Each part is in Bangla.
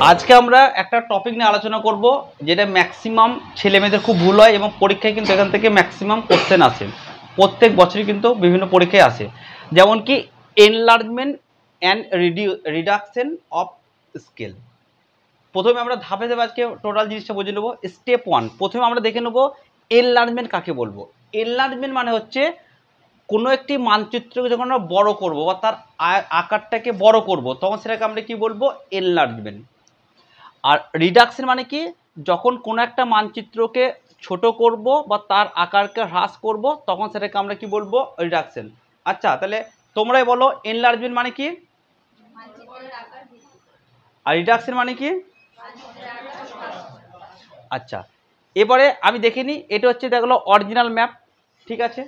আজকে আমরা একটা টপিক নিয়ে আলোচনা করব যেটা ম্যাক্সিমাম ছেলেমেয়েদের খুব ভুল হয় এবং পরীক্ষায় কিন্তু এখান থেকে ম্যাক্সিমাম কোশ্চেন আসে, প্রত্যেক বছরই কিন্তু বিভিন্ন পরীক্ষায় আসে। যেমন কি enlargement and reduction of scale. প্রথমে আমরা ধাপে ধাপে আজকে টোটাল জিনিসটা বুঝে নেবো। স্টেপ 1, প্রথমে আমরা দেখে নেবো এনলার্জমেন্ট কাকে বলবো। এনলার্জমেন্ট মানে হচ্ছে কোনো একটি মানচিত্রকে যখন আমরা বড় করব বা তার আকারটাকে বড় করব তখন সেটাকে আমরা কি বলবো, এনলার্জমেন্ট। আর রিডাকশন মানে কি, যখন কোনো একটা মানচিত্রকে ছোট করব বা তার আকারকে হ্রাস করব তখন সেটাকে আমরা কি বলবো, রিডাকশন। আচ্ছা, তাহলে তোমরাই বলো এনলার্জমেন্ট মানে কি আর রিডাকশন মানে কি। আচ্ছা, এবারে আমি দেখে নিই, এটা হচ্ছে দেখলো অরিজিনাল ম্যাপ, ঠিক আছে।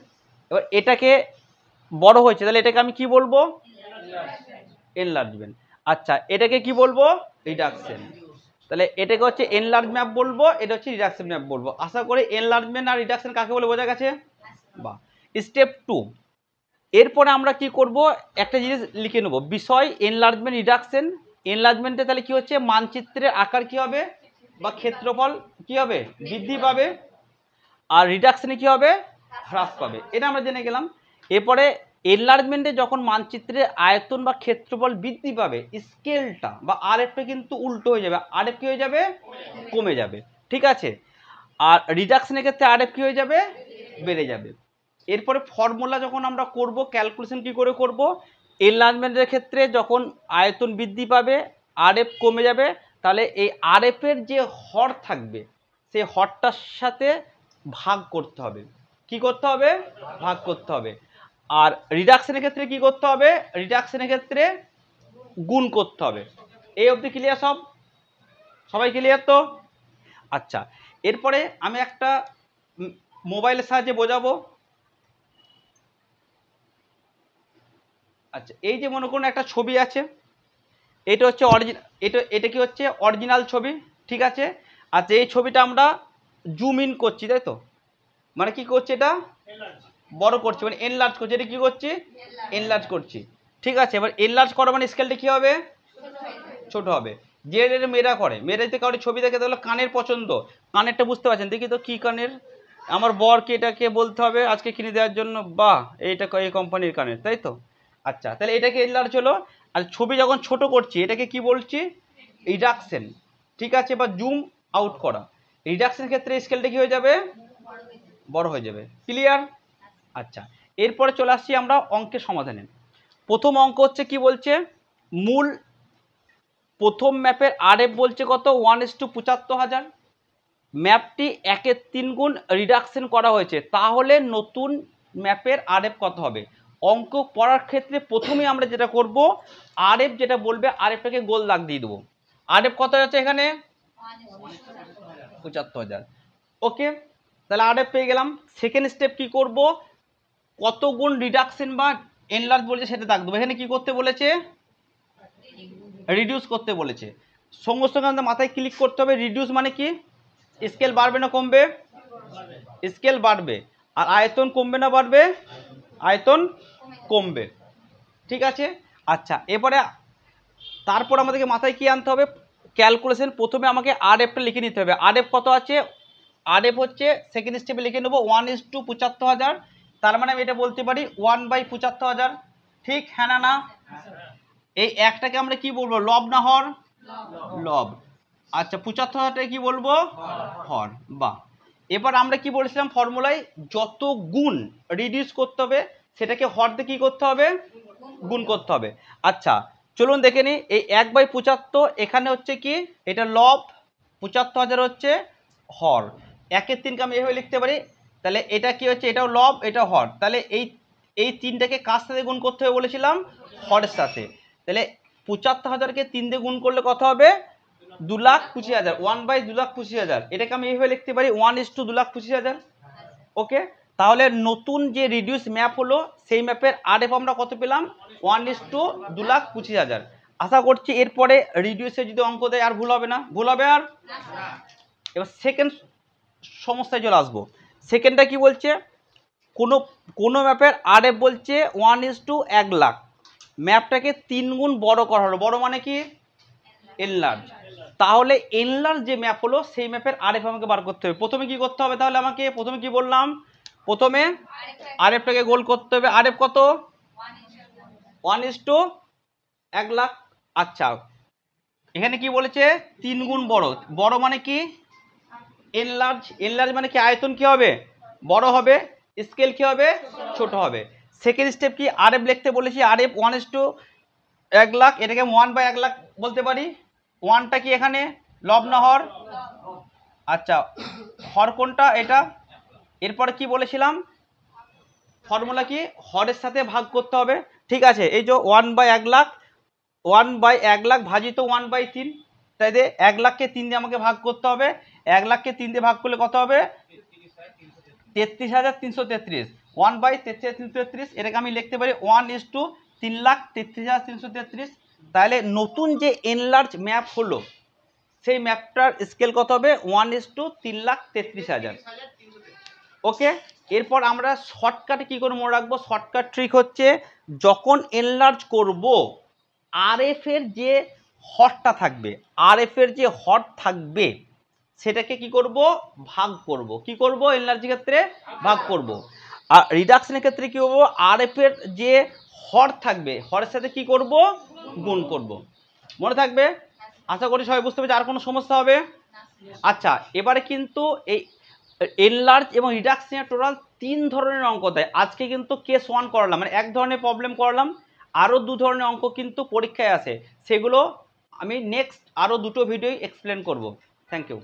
এবার এটাকে বড় হয়েছে, তাহলে এটাকে আমি কি বলবো, এনলার্জমেন্ট। আচ্ছা, এটাকে কি বলবো, রিডাকশন। তাহলে এটাকে হচ্ছে এনলার্জ ম্যাপ বলবো, এটা হচ্ছে রিডাকশন ম্যাপ বলবো। আশা করি এনলার্জমেন্ট আর রিডাকশন কাকে বলে বোঝা গেছে। বাহ। স্টেপ 2, এরপরে আমরা কি করব, একটা জিনিস লিখে নেব, বিষয় এনলার্জমেন্ট রিডাকশন। এনলার্জমেন্টে তাহলে কি হচ্ছে, মানচিত্রের আকার কি হবে বা ক্ষেত্রফল কি হবে, বৃদ্ধি পাবে। আর রিডাকশনে কি হবে, হ্রাস পাবে। এটা আমরা জেনে গেলাম। এরপরে এনলার্জমেন্টে যখন মানচিত্রের আয়তন বা ক্ষেত্রফল বৃদ্ধি পাবে, স্কেলটা বা আরএফটা কিন্তু উল্টো হয়ে যাবে, আরএফ কি হয়ে যাবে, কমে যাবে, ঠিক আছে। আর রিডাকশনের ক্ষেত্রে আরএফ কি হয়ে যাবে, বেড়ে যাবে। এরপরে ফর্মুলা যখন আমরা করব, ক্যালকুলেশন কি করে করব, এনলার্জমেন্টের ক্ষেত্রে যখন আয়তন বৃদ্ধি পাবে আরএফ কমে যাবে, তাহলে এই আরএফের যে হর থাকবে সেই হরটার সাথে ভাগ করতে হবে। কি করতে হবে, ভাগ করতে হবে। আর রিডাকশনের ক্ষেত্রে কি করতে হবে, রিডাকশনের ক্ষেত্রে গুণ করতে হবে। এই অবধি ক্লিয়ার সব, সবাই ক্লিয়ার তো। আচ্ছা, এরপরে আমি একটা মোবাইলের সাহায্যে বোঝাবো। আচ্ছা, এই যে মনে করুন একটা ছবি আছে, এটা হচ্ছে অরিজিনাল, এটা কি হচ্ছে অরিজিনাল ছবি, ঠিক আছে। আচ্ছা, এই ছবিটা আমরা জুম ইন করছি, তাই তো, মানে কি করছি, এটা বড় করছি, মানে এনলার্জ করছি। এটা কি করছি, এনলার্জ করছি, ঠিক আছে। এবার এনলার্জ করা মানে স্কেলটা কি হবে, ছোট হবে। যে মেয়েরা করে, মেয়েরা যদি কারোর ছবি দেখে তাহলে কানের পছন্দ, কানেরটা বুঝতে পারছেন, দেখি তো কি কানের, আমার বরকে এটাকে বলতে হবে আজকে কিনে দেওয়ার জন্য, বাহ এইটা এই কোম্পানির কানের, তাই তো। আচ্ছা, তাহলে এটাকে এনলার্জ হলো। আর ছবি যখন ছোট করছি এটাকে কি বলছি, রিডাকশন, ঠিক আছে, বা জুম আউট করা। রিডাকশন ক্ষেত্রে স্কেলটা কি হয়ে যাবে, বড় হয়ে যাবে, ক্লিয়ার। আচ্ছা, এরপরে চলে আসছি আমরা অঙ্কের সমাধানে। প্রথম অঙ্ক হচ্ছে কি বলছে, মূল প্রথম ম্যাপের আরএফ বলছে কত, 1:75,000। ম্যাপটি 1/3 গুণ রিডাকশন করা হয়েছে, তাহলে নতুন ম্যাপের আরএফ কত হবে। অঙ্ক পড়ার ক্ষেত্রে প্রথমেই আমরা যেটা করব, আরএফ যেটা বলবে আরএফটাকে গোল দাগ দিয়ে দেবো। আরএফ কত যাচ্ছে এখানে, 75,000। ওকে, তাহলে আরএফ পেয়ে গেলাম। সেকেন্ড স্টেপ কি করব, কত গুণ রিডাকশন বা এনলার্জ বলেছে সেটা দাগ দেবো। এখানে কি করতে বলেছে, রিডিউস করতে বলেছে। সঙ্গে সঙ্গে আমাদের মাথায় ক্লিক করতে হবে, রিডিউস মানে কি, স্কেল বাড়বে না কমবে, স্কেল বাড়বে। আর আয়তন কমবে না বাড়বে, আয়তন কমবে, ঠিক আছে। আচ্ছা, এবারে তারপর আমাদেরকে মাথায় কি আনতে হবে, ক্যালকুলেশন। প্রথমে আমাকে আরএফটা লিখে নিতে হবে। আরএফ কত আছে, আরএফ হচ্ছে সেকেন্ড স্টেপে লিখে নেবো 1:75,000। তার মানে আমি এটা বলতে পারি 1/75,000, ঠিক হ্যাঁ না না। এই একটাকে আমরা কি বলবো, লব না হর, লব। আচ্ছা, 75,000টাকে কি বলবো, হর। বাহ। এবার আমরা কি বলেছিলাম ফর্মুলায়, যত গুণ রিডিউস করতে হবে সেটাকে হর দিয়ে কি করতে হবে, গুণ করতে হবে। আচ্ছা, চলুন দেখে নিই। এই 1/75 এখানে হচ্ছে কি, এটা লব, 75,000 হচ্ছে হর। 1/3কে আমি এভাবে লিখতে পারি। তাহলে এটা কি হচ্ছে, এটাও লব, এটা হর। তাহলে এই তিনটাকে কার সাথে গুণ করতে হবে বলেছিলাম, হরের সাথে। তাহলে 75,000কে 3 দিয়ে গুণ করলে কত হবে, 2,25,000, 1/2,25,000। এটাকে আমি এইভাবে লিখতে পারি 1:2,25,000। ওকে, তাহলে নতুন যে রিডিউস ম্যাপ হলো সেই ম্যাপের আরএফ আমরা কত পেলাম, 1:2,25,000। আশা করছি এরপরে রিডিউসে যদি অঙ্ক দেয় আর ভুল হবে না, ভুল হবে আর। এবার সেকেন্ড সমস্যায় চলে আসবো। সেকেন্ডটা কি বলছে, কোনো ম্যাপের আরএফ বলছে 1:1,00,000। ম্যাপটাকে 3 গুণ বড় করা হলো, বড় মানে কি, এনলার্জ। তাহলে এনলার্জ যে ম্যাপ হলো সেই ম্যাপের আরএফ আমাকে বার করতে হবে। প্রথমে কি করতে হবে তাহলে আমাকে? প্রথমে কি বললাম? প্রথমে আরএফটাকে গোল করতে হবে। আরএফ কত? 1:1,00,000। আচ্ছা, এখানে কি বলেছে? 3 গুণ বড়। বড় মানে কি? এনলার্জ। এনলার্জ মানে কি? আয়তন কি হবে? বড় হবে, স্কেল কি হবে? ছোট হবে। সেকেন্ড স্টেপ কি? আরএফ লিখতে বলেছি। আরএফ 1:1,00,000, এটাকে 1/1,00,000 বলতে পারি। 1টা কি এখানে লব না হর? আচ্ছা, হর কোনটা? এটা। এরপরে কি বলেছিলাম? ফর্মুলা কি? হরের সাথে ভাগ করতে হবে। ঠিক আছে, এই যে 1/1,00,000, 1/1,00,000 ভাজিত 1/3, তাই দিয়ে 1,00,000কে 3 দিয়ে আমাকে ভাগ করতে হবে। 1,00,000কে 3 দিয়ে ভাগ করলে কত হবে? 33,333। 1/33,333, এটাকে আমি লিখতে পারি 1:3,33,333। তাহলে নতুন যে এনলার্জ ম্যাপ হলো সেই ম্যাপটার স্কেল কত হবে? 1:3,33,000। ওকে, এরপর আমরা শর্টকাটে কি করে মনে রাখবো? শর্টকাট ট্রিক হচ্ছে, যখন এনলার্জ করব আরএফ এর যে হরটা থাকবে, আরএফ এর যে হর থাকবে সেটাকে কি করব? ভাগ করব। কি করব? এনলার্জের ক্ষেত্রে ভাগ করব। আর রিডাকশনের ক্ষেত্রে কি করব? আরএফ এর যে হর থাকবে হরের সাথে কি করব? গুণ করব। মনে থাকবে? আশা করি সবাই বুঝতে পেরেছি। আর কোনো সমস্যা হবে? আচ্ছা, এবারে কিন্তু এই এনলার্জ এবং রিডাকশনের টোটাল 3 ধরনের অঙ্ক দেয়। আজকে কিন্তু কেস 1 করালাম, মানে এক ধরনের প্রবলেম করালাম। আরও 2 ধরনের অঙ্ক কিন্তু পরীক্ষায় আসে, সেগুলো আমি নেক্সট আরও 2টো ভিডিওই এক্সপ্লেন করব। Thank you.